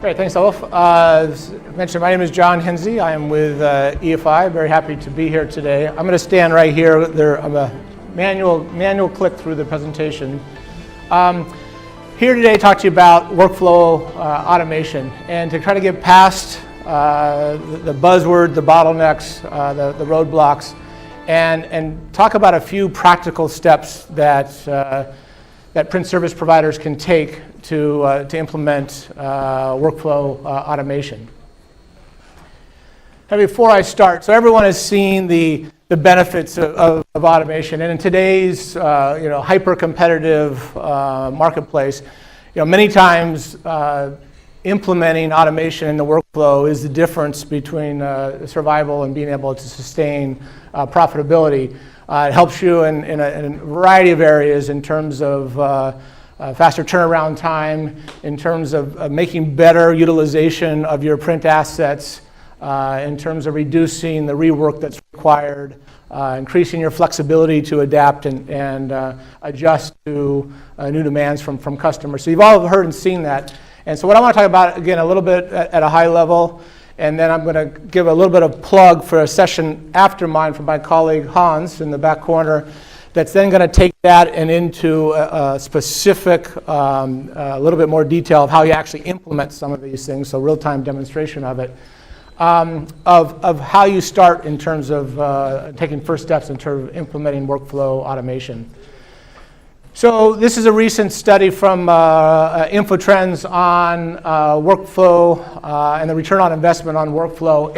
Great, thanks, Olaf. As mentioned, my name is John Henze. I am with EFI. Very happy to be here today. I'm going to stand right here. I'm a manual click through the presentation. Here today to talk to you about workflow automation and to try to get past the buzzword, the bottlenecks, the roadblocks, and talk about a few practical steps that print service providers can take to implement workflow automation. Now, before I start, so everyone has seen the benefits of automation, and in today's hyper-competitive marketplace, many times implementing automation in the workflow is the difference between survival and being able to sustain profitability. It helps you in a variety of areas in terms of faster turnaround time, in terms of making better utilization of your print assets, in terms of reducing the rework that's required, increasing your flexibility to adapt and adjust to new demands from customers. So you've all heard and seen that. And so what I want to talk about, again, a little bit at a high level, and then I'm going to give a little bit of plug for a session after mine from my colleague Hans in the back corner, that's then going to take that and into a specific, a little bit more detail of how you actually implement some of these things, so real-time demonstration of it, of how you start in terms of taking first steps in terms of implementing workflow automation. So this is a recent study from InfoTrends on workflow and the return on investment on workflow.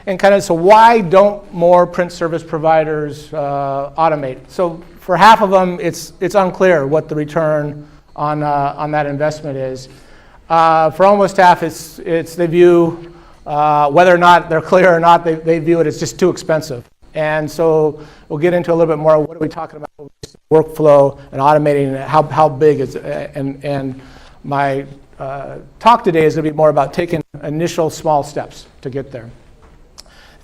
And kind of, so why don't more print service providers automate? So for half of them, it's unclear what the return on that investment is. For almost half, it's they view whether or not they're clear or not, they view it as just too expensive. And so we'll get into a little bit more. What are we talking about? Workflow and automating it, how big is it? And my talk today is going to be more about taking initial small steps to get there.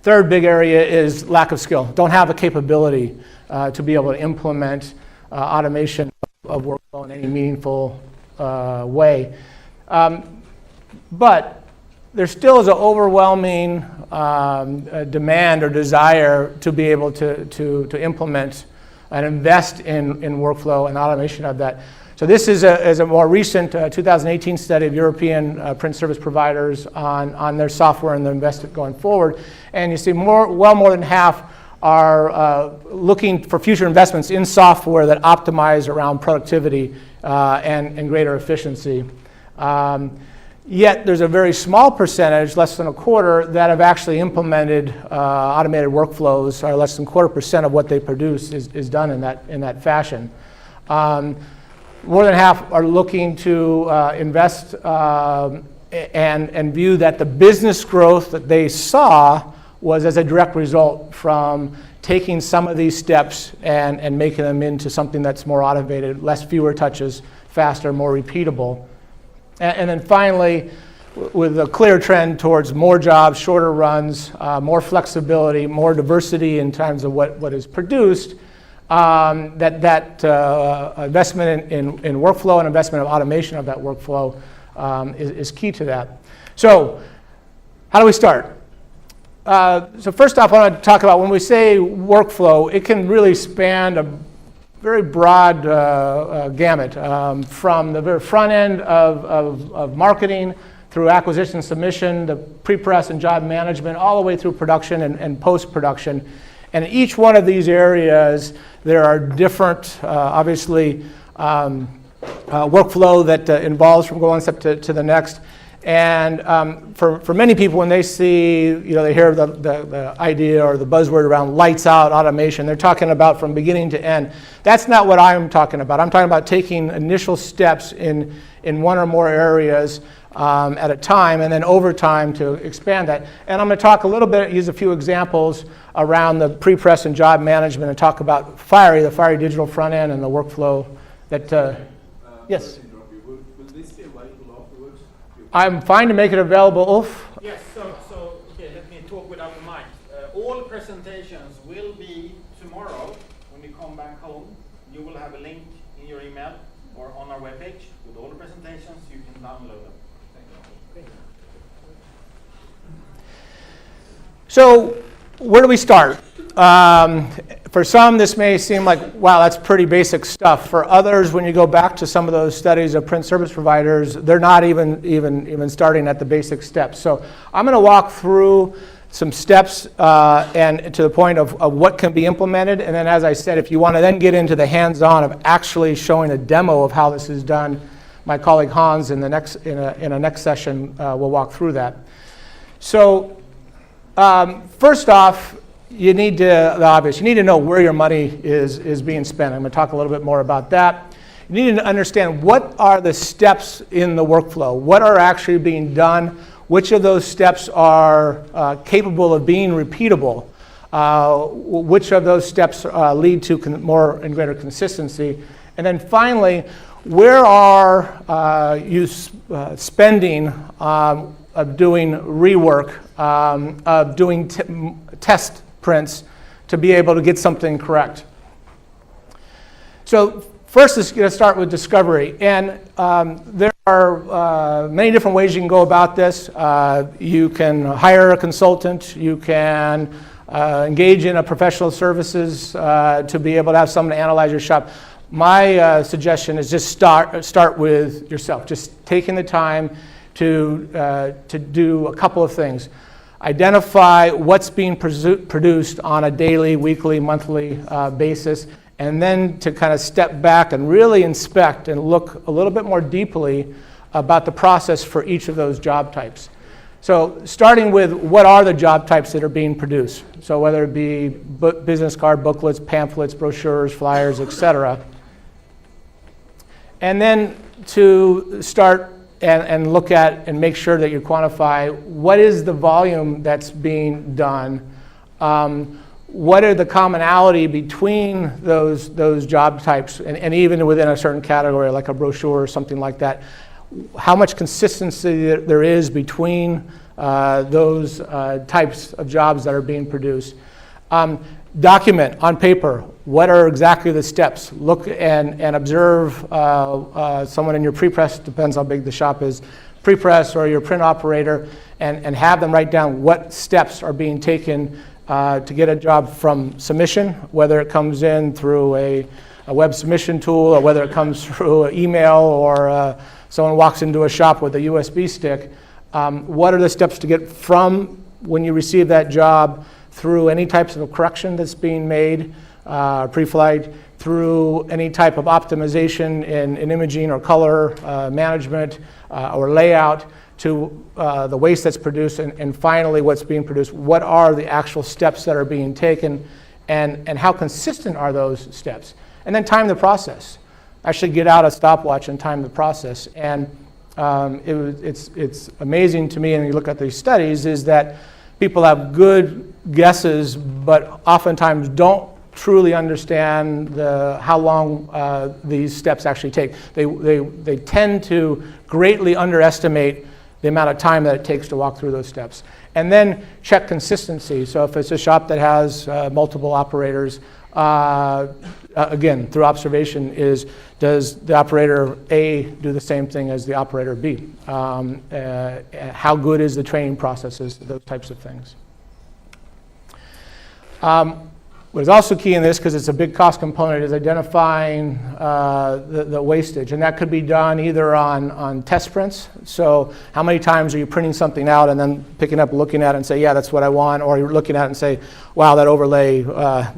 Third big area is lack of skill. Don't have a capability to be able to implement automation of workflow in any meaningful way. But there still is an overwhelming demand or desire to be able to implement and invest in workflow and automation of that. So this is a more recent 2018 study of European print service providers on their software and their investment going forward. And you see well more than half are looking for future investments in software that optimize around productivity and greater efficiency. Yet there's a very small percentage, less than a quarter, that have actually implemented automated workflows, or less than 0.25% of what they produce is done in that fashion. More than half are looking to invest and view that the business growth that they saw was as a direct result from taking some of these steps and making them into something that's more automated, fewer touches, faster, more repeatable. And then finally, with a clear trend towards more jobs, shorter runs, more flexibility, more diversity in terms of what is produced, that investment in workflow and investment of automation of that workflow is key to that. So how do we start? So first off, I want to talk about when we say workflow, it can really span a very broad gamut, from the very front end of marketing through acquisition submission, the pre-press and job management, all the way through production and post-production. And in each one of these areas, there are different, obviously, workflow that involves from one step to the next. And for many people, when they see, they hear the idea or the buzzword around lights out automation, they're talking about from beginning to end. That's not what I'm talking about. I'm talking about taking initial steps in one or more areas at a time, and then over time to expand that. And I'm going to talk a little bit, use a few examples around the pre-press and job management, and talk about the Fiery digital front end and the workflow that, yes? I'm fine to make it available, Ulf. Yes, so okay, let me talk without the mic. All presentations will be tomorrow when you come back home. You will have a link in your email or on our webpage with all the presentations. You can download them. Thank you. So where do we start? For some, this may seem like, wow, that's pretty basic stuff. For others, when you go back to some of those studies of print service providers, they're not even starting at the basic steps. So I'm going to walk through some steps and to the point of what can be implemented. And then, as I said, if you want to then get into the hands-on of actually showing a demo of how this is done, my colleague Hans in a next session will walk through that. So first off, you need to know where your money is being spent. I'm going to talk a little bit more about that. You need to understand what are the steps in the workflow, what are actually being done, which of those steps are capable of being repeatable, which of those steps lead to more and greater consistency, and then finally, where are you spending of doing rework, of doing test prints to be able to get something correct. So first is going to start with discovery, and there are many different ways you can go about this. You can hire a consultant, you can engage in a professional services to be able to have someone analyze your shop. My suggestion is just start with yourself, just taking the time to do a couple of things. Identify what's being produced on a daily, weekly, monthly basis, and then to kind of step back and really inspect and look a little bit more deeply about the process for each of those job types. So starting with what are the job types that are being produced. So whether it be business card, booklets, pamphlets, brochures, flyers, etc. And then to start and look at and make sure that you quantify what is the volume that's being done, what are the commonality between those job types, and even within a certain category like a brochure or something like that, how much consistency there is between those types of jobs that are being produced. Document on paper, what are exactly the steps? Look and observe someone in your pre-press, depends how big the shop is, pre-press or your print operator, and have them write down what steps are being taken to get a job from submission, whether it comes in through a web submission tool or whether it comes through an email or someone walks into a shop with a USB stick. What are the steps to get from when you receive that job through any types of correction that's being made pre-flight, through any type of optimization in imaging or color management or layout, to the waste that's produced, and finally what's being produced. What are the actual steps that are being taken, and how consistent are those steps? And then time the process. Actually get out a stopwatch and time the process. And it's amazing to me, and you look at these studies, is that people have good guesses, but oftentimes don't truly understand how long these steps actually take. They tend to greatly underestimate the amount of time that it takes to walk through those steps. And then check consistency. So if it's a shop that has multiple operators, again, through observation, does the operator A do the same thing as the operator B? How good is the training processes, those types of things. What is also key in this, because it's a big cost component, is identifying the wastage. And that could be done either on test prints. So how many times are you printing something out and then picking up, looking at it and say, yeah, that's what I want. Or you're looking at it and say, wow, that overlay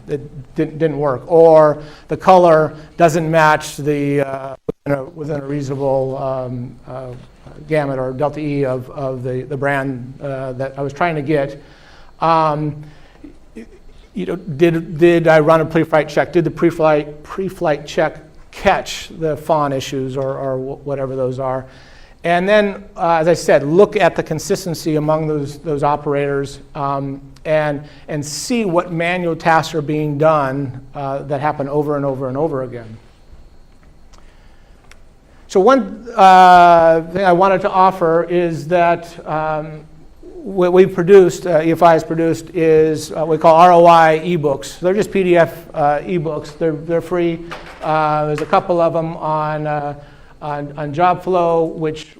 it didn't work. Or the color doesn't match the within a reasonable gamut or delta E of the brand that I was trying to get. Did I run a pre-flight check? Did the pre-flight check catch the font issues or whatever those are? And then, as I said, look at the consistency among those operators and see what manual tasks are being done that happen over and over and over again. So one thing I wanted to offer is that what we've produced, EFI has produced, is what we call ROI Ebooks. They're just PDF ebooks. They're free. There's a couple of them on JobFlow, which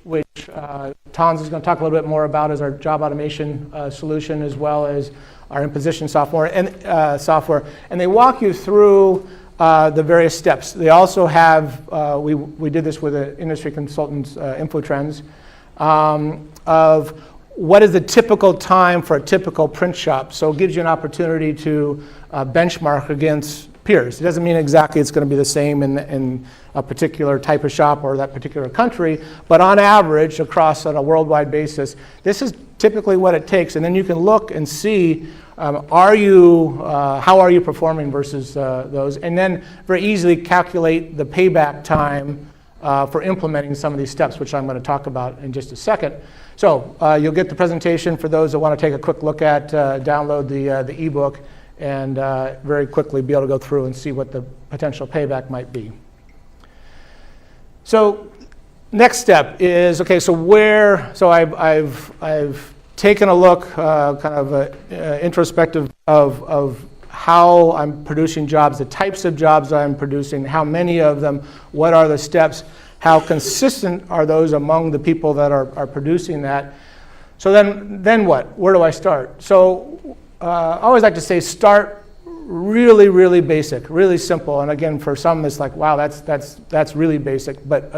Hans is going to talk a little bit more about is our job automation solution, as well as our in-position software, and they walk you through the various steps. They also have, we did this with an industry consultant's InfoTrends, of what is the typical time for a typical print shop. So it gives you an opportunity to benchmark against peers. It doesn't mean exactly it's going to be the same in a particular type of shop or that particular country, but on average, across on a worldwide basis, this is typically what it takes. And then you can look and see, how are you performing versus those, and then very easily calculate the payback time for implementing some of these steps, which I'm going to talk about in just a second. So you'll get the presentation for those that want to take a quick look at, download the ebook, and very quickly be able to go through and see what the potential payback might be. So next step is, okay, so I've taken a look, kind of introspective of how I'm producing jobs, the types of jobs I'm producing, how many of them, what are the steps, how consistent are those among the people that are producing that. So then what? Where do I start? So I always like to say start really, really basic, really simple. And again, for some it's like, wow, that's really basic. But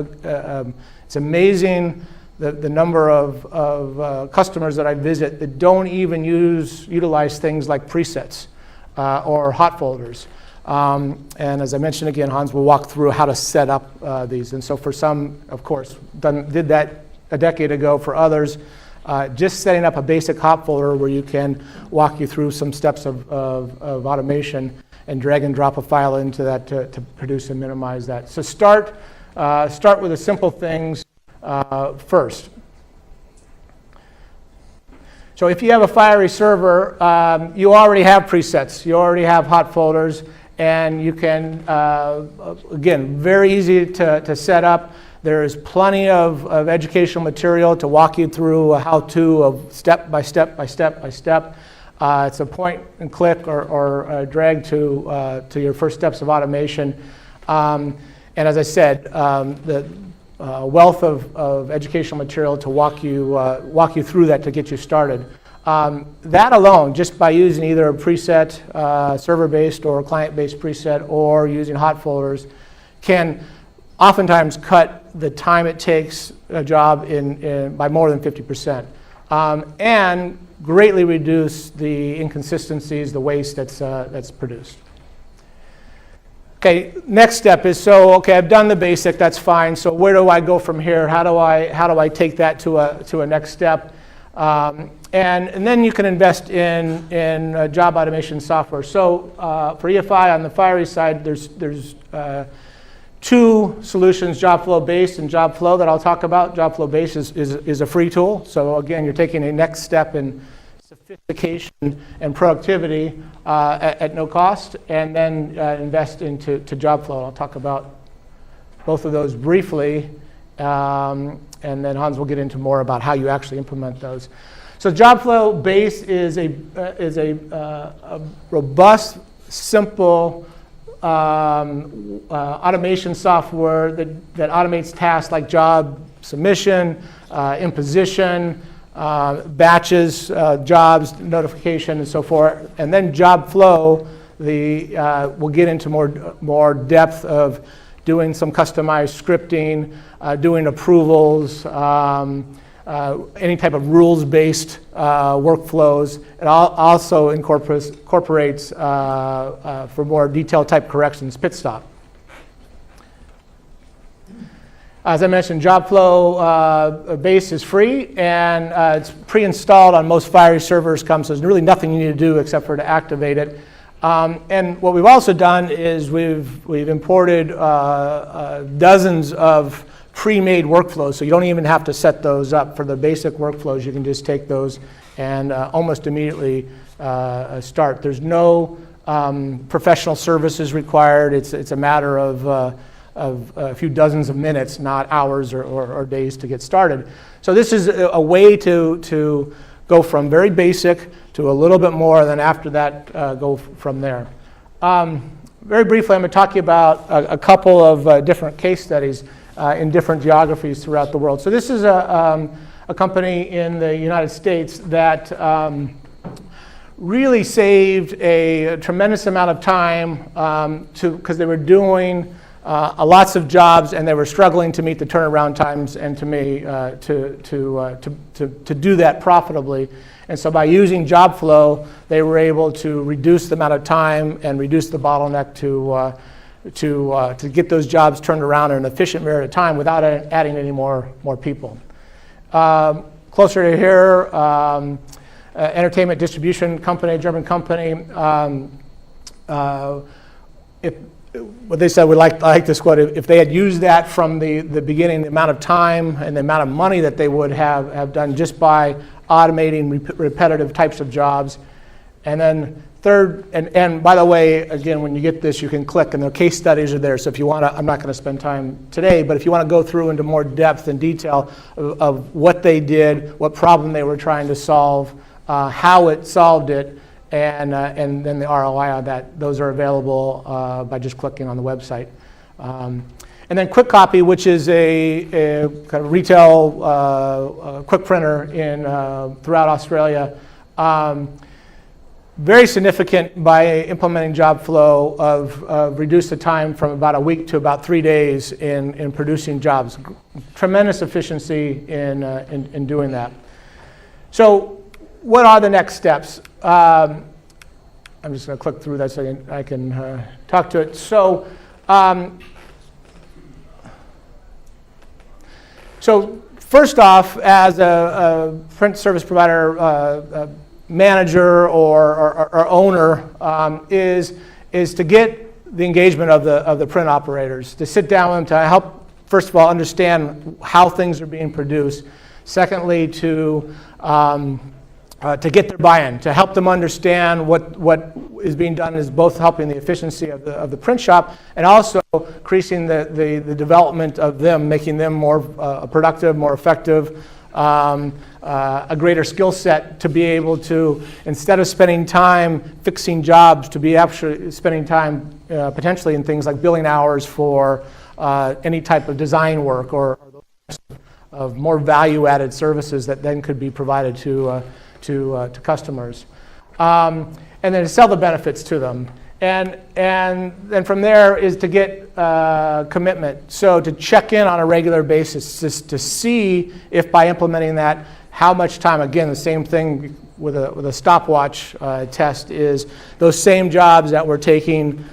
it's amazing the number of customers that I visit that don't even utilize things like presets or hot folders. And as I mentioned again, Hans will walk through how to set up these. And so for some, of course, did that a decade ago. For others, just setting up a basic hot folder where you can walk you through some steps of automation and drag and drop a file into that to produce and minimize that. So start with the simple things first. So if you have a fiery server, you already have presets, you already have hot folders, and you can, again, very easy to set up. There is plenty of educational material to walk you through a how-to of step by step by step by step. It's a point and click or drag to your first steps of automation. And as I said, the wealth of educational material to walk you through that to get you started. That alone, just by using either a preset, server-based or client-based preset, or using hot folders, can oftentimes cut the time it takes a job by more than 50%, and greatly reduce the inconsistencies, the waste that's produced. Okay, next step is, okay, I've done the basic, that's fine. So where do I go from here? How do I take that to a next step? And then you can invest in job automation software. So for EFI on the fiery side, there's two solutions, JobFlow Base and JobFlow, that I'll talk about. JobFlow Base is a free tool. So again, you're taking a next step in sophistication and productivity at no cost, and then invest into JobFlow. I'll talk about both of those briefly, and then Hans will get into more about how you actually implement those. So JobFlow Base is a robust, simple automation software that automates tasks like job submission, imposition, batches, jobs, notification, and so forth. And then JobFlow, we'll get into more depth of doing some customized scripting, doing approvals, any type of rules-based workflows. It also incorporates for more detailed type corrections, pit stop. As I mentioned, JobFlow Base is free, and it's pre-installed on most fiery servers. So there's really nothing you need to do except for to activate it. And what we've also done is we've imported dozens of pre-made workflows, so you don't even have to set those up. For the basic workflows, you can just take those and almost immediately start. There's no professional services required. It's a matter of a few dozens of minutes, not hours or days to get started. So this is a way to go from very basic to a little bit more, and then after that go from there. Very briefly, I'm going to talk to you about a couple of different case studies in different geographies throughout the world. So this is a a company in the United States that really saved a tremendous amount of time because they were doing lots of jobs and they were struggling to meet the turnaround times and to do that profitably. And so by using job flow, they were able to reduce the amount of time and reduce the bottleneck to get those jobs turned around in an efficient period of time without adding any more people. Closer to here, entertainment distribution company, German company. What they said, I like this quote, if they had used that from the beginning, the amount of time and the amount of money that they would have done just by automating repetitive types of jobs. And then third, and by the way, again, when you get this, you can click, and the case studies are there. So if you want to, I'm not going to spend time today, but if you want to go through into more depth and detail of what they did, what problem they were trying to solve, how it solved it, and then the ROI on that, those are available by just clicking on the website. And then Quick Copy, which is a kind of retail quick printer throughout Australia. Very significant by implementing job flow of reduce the time from about a week to about 3 days in producing jobs. Tremendous efficiency in doing that. So what are the next steps? I'm just going to click through that so I can talk to it. So first off, as a print service provider manager or owner, is to get the engagement of the print operators, to sit down with them to help, first of all, understand how things are being produced. Secondly, to get their buy-in, to help them understand what is being done is both helping the efficiency of the print shop and also increasing the development of them, making them more productive, more effective, a greater skill set to be able to, instead of spending time fixing jobs, to be actually spending time potentially in things like billing hours for any type of design work or of more value-added services that then could be provided to customers, and then to sell the benefits to them, and then from there is to get commitment. So to check in on a regular basis, just to see if by implementing that, how much time. Again, the same thing with a stopwatch test is those same jobs that were taking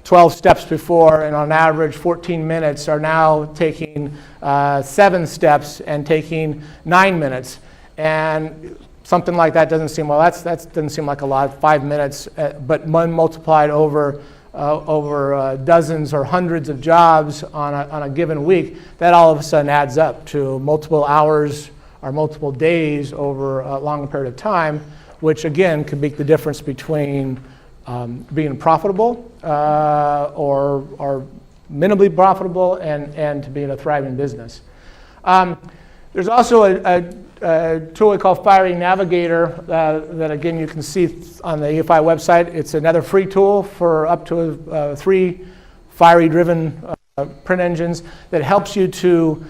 12 steps before and on average 14 minutes are now taking 7 steps and taking 9 minutes. And something like that doesn't seem, well, that doesn't seem like a lot, 5 minutes, but when multiplied over dozens or hundreds of jobs on a given week, that all of a sudden adds up to multiple hours or multiple days over a long period of time, which again could make the difference between being profitable or minimally profitable and to being a thriving business. There's also a tool we call Fiery Navigator that again you can see on the EFI website. It's another free tool for up to 3 Fiery driven print engines that helps you to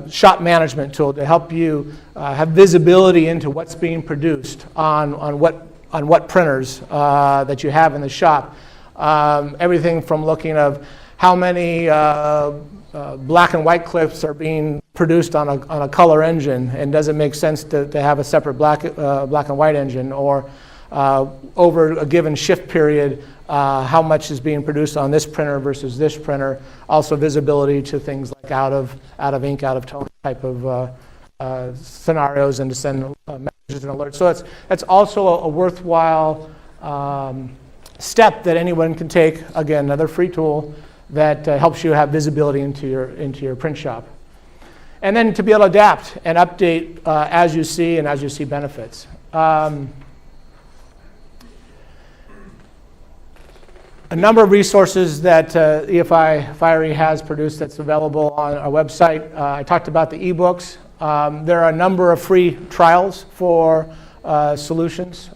shop management tool to help you have visibility into what's being produced on what printers that you have in the shop. Everything from looking of how many black and white clips are being produced on a color engine, and does it make sense to have a separate black and white engine, or over a given shift period, how much is being produced on this printer versus this printer. Also visibility to things like out of ink, out of tone type of scenarios, and to send messages and alerts. So that's also a worthwhile step that anyone can take. Again, another free tool that helps you have visibility into your print shop. And then to be able to adapt and update as you see and as you see benefits. A number of resources that EFI Fiery has produced that's available on our website. I talked about the ebooks. There are a number of free trials for solutions,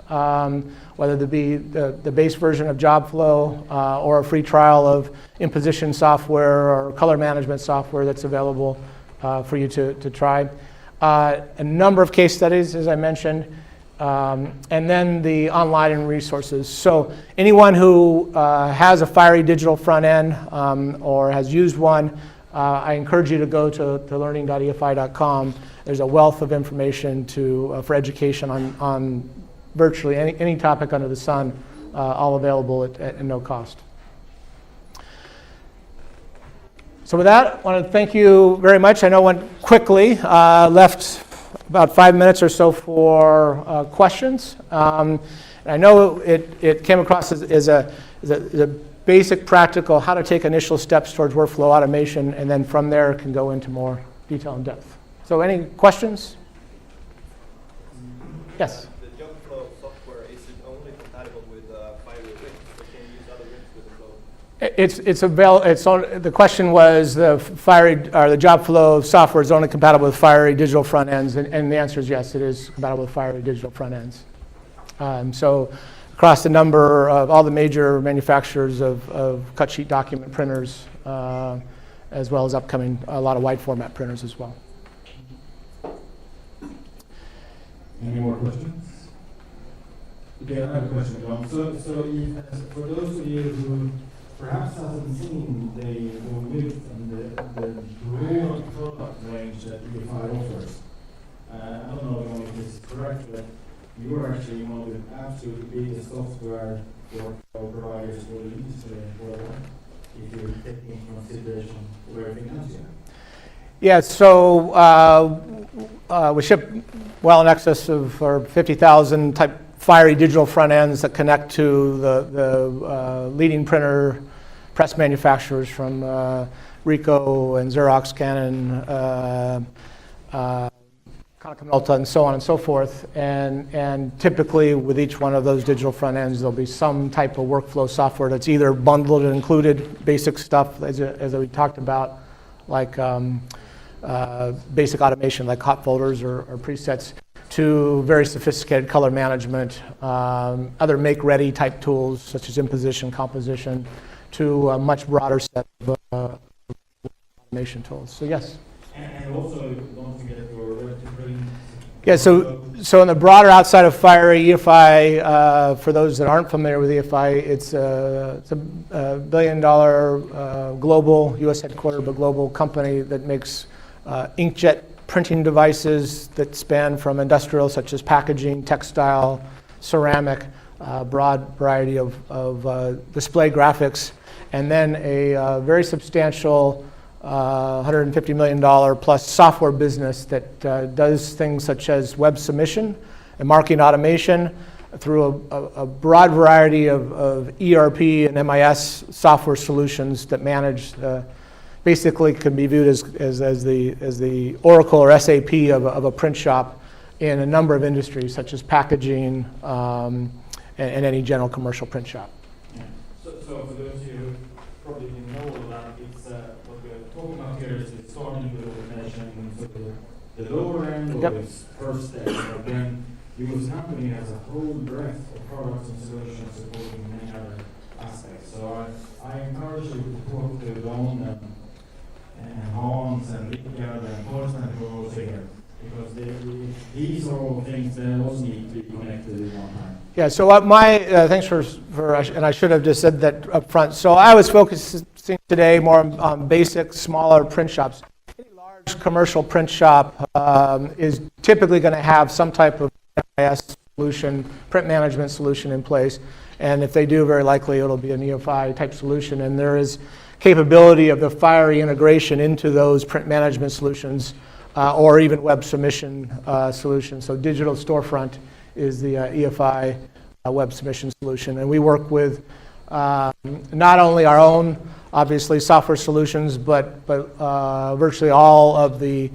whether it be the base version of JobFlow or a free trial of imposition software or color management software that's available for you to try. a number of case studies, as I mentioned, and then the online and resources. So anyone who has a Fiery digital front end or has used one, I encourage you to go to learning.efi.com. There's a wealth of information for education on virtually any topic under the sun, all available at no cost. So with that, I want to thank you very much. I know it went quickly. Left about 5 minutes or so for questions. I know it came across as a basic practical how to take initial steps towards workflow automation, and then from there can go into more detail and depth. So any questions? Yes? The job flow software, is it only compatible with Fiery rigs, or can you use other rigs with the flow? The question was the job flow software is only compatible with Fiery digital front ends, and the answer is yes, it is compatible with Fiery digital front ends. So across the number of all the major manufacturers of cut sheet document printers, as well as upcoming a lot of wide format printers as well. Any more questions? Okay, I have a question, John. So for those of you who perhaps haven't seen the width and the broad product range that EFI offers, I don't know if this is correct, but you are actually one of the absolutely biggest software providers for the industry worldwide, if you're taking into consideration where everything else you have. Yeah, so we ship well in excess of 50,000 type Fiery digital front ends that connect to the leading printer press manufacturers from Ricoh and Xerox, Canon, Konica Minolta, and so on and so forth. And typically with each one of those digital front ends, there'll be some type of workflow software that's either bundled and included, basic stuff as we talked about, like basic automation like hot folders or presets, to very sophisticated color management, other make-ready type tools such as imposition, composition, to a much broader set of automation tools. So yes. And also, don't forget your ready-to-print. Yeah, so in the broader outside of Fiery, EFI, for those that aren't familiar with EFI, it's a $1 billion global, US headquartered, but global company that makes inkjet printing devices that span from industrial, such as packaging, textile, ceramic, broad variety of display graphics, and then a very substantial $150 million plus software business that does things such as web submission and marketing automation through a broad variety of ERP and MIS software solutions that manage basically can be viewed as the Oracle or SAP of a print shop in a number of industries such as packaging and any general commercial print shop. Yeah. So for those of you who probably didn't know that, it's what we're talking about here is it's starting with automation, so the lower end of its first step, but then US company has a whole breadth of products and solutions supporting many other aspects. So I encourage you to talk to Don and Hans and Richard and Torsten who are also here, because these are all things that also need to be connected at one time. Yeah, so thanks for, and I should have just said that up front. So I was focusing today more on basic, smaller print shops. Any large commercial print shop is typically going to have some type of MIS solution, print management solution in place. And if they do, very likely it'll be an EFI type solution. And there is capability of the Fiery integration into those print management solutions or even web submission solutions. So digital storefront is the EFI web submission solution. And we work with not only our own, obviously, software solutions, but virtually all of the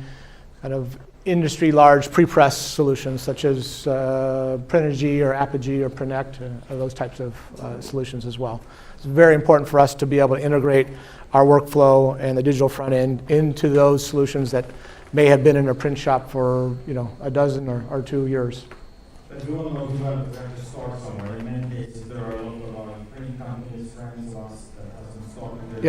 kind of industry large pre-press solutions such as Printg or Apogee or Prinect, or those types of solutions as well. It's very important for us to be able to integrate our workflow and the digital front end into those solutions that may have been in a print shop for a dozen or 2 years. But we all know developers have to start somewhere. In many cases, there are a lot of printing companies, friends of us, that hasn't started their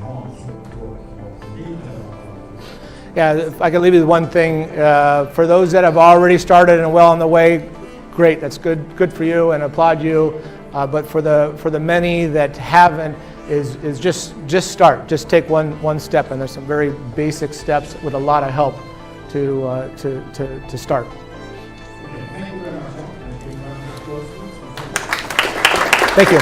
Hans to talk more detail about it. Yeah, if I could leave you with one thing, for those that have already started and well on the way, great, that's good for you and applaud you. But for the many that haven't, is just start, just take one step, and there's some very basic steps with a lot of help to start. Okay, thank you very much. Thank you.